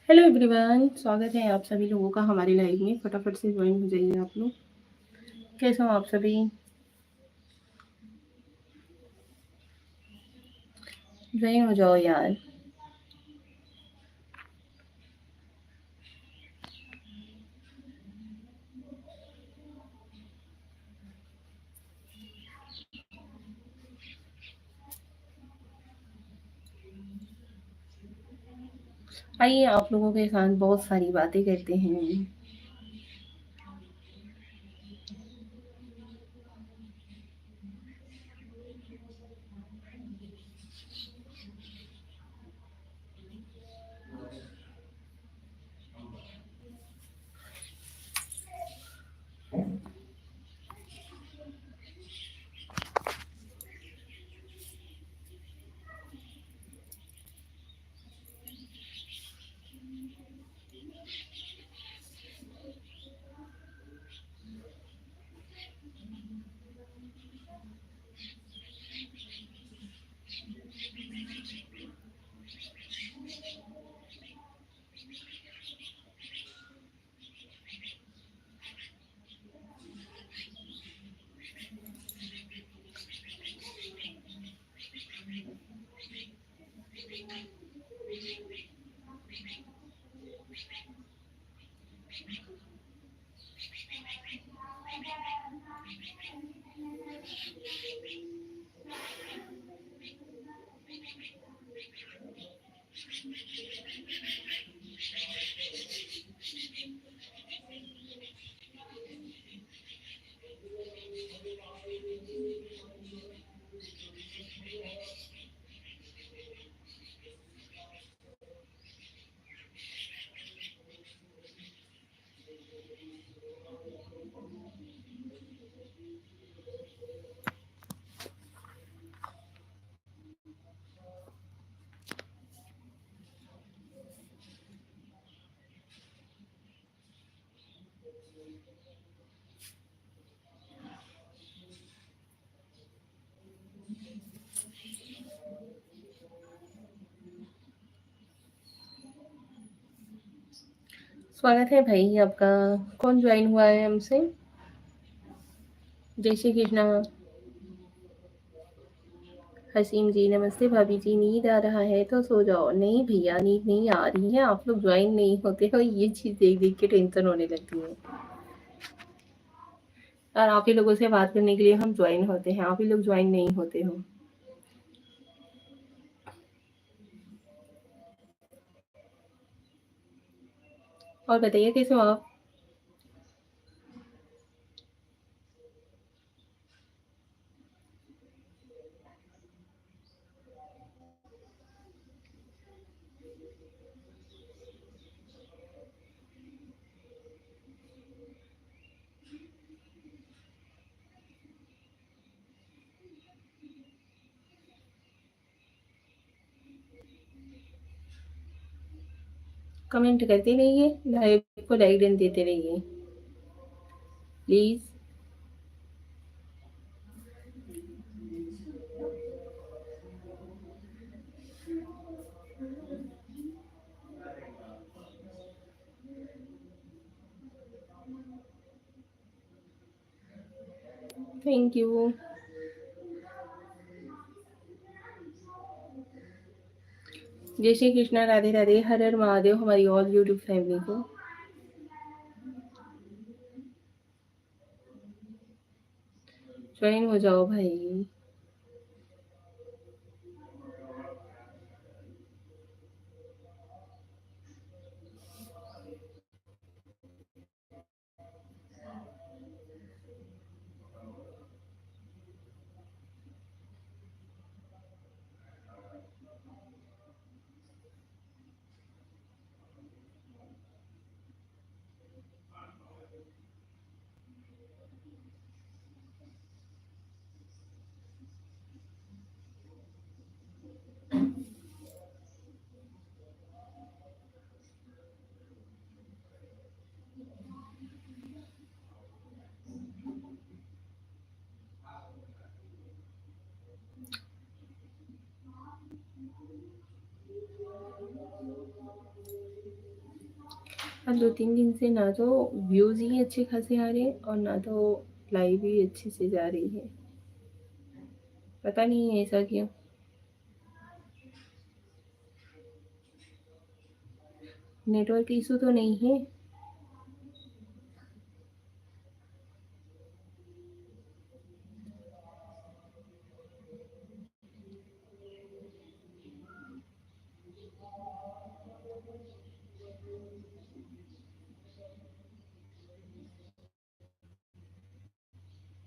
Hello everyone, स्वागत है आप सभी लोगों का हमारी लाइव में। फटाफट से ज्वाइन हो जाइए आप लोग। कैसे हो आप सभी? ज्वाइन हो जाओ यार। आइए आप लोगों के साथ बहुत सारी बातें करते हैं। स्वागत है भाई आपका। कौन ज्वाइन हुआ है हमसे? जय श्री कृष्णा। हसीम जी नमस्ते। भाभी जी, नींद आ रहा है तो सो जाओ। नहीं भैया, नींद नहीं आ रही है। आप लोग ज्वाइन नहीं होते हो, ये चीज़ देख देख के टेंशन होने लगती है। और आप ही लोगों से बात करने के लिए हम ज्वाइन होते हैं, आप ही लोग ज्वाइन नहीं होते हो। और बताइए कैसे हो आप? कमेंट करते रहिए, लाइव को लाइक डन देते रहिए प्लीज़। Thank you. जय श्री कृष्णा, राधे राधे, हर हर महादेव हमारी ऑल यूट्यूब फैमिली को। ज्वाइन हो जाओ भाई। और 2-3 दिन से ना तो व्यूज़ ही अच्छे खासे आ रहे हैं और ना तो लाइव ही अच्छे से जा रही है। पता नहीं ऐसा क्यों? नेटवर्क इश्यू तो नहीं है?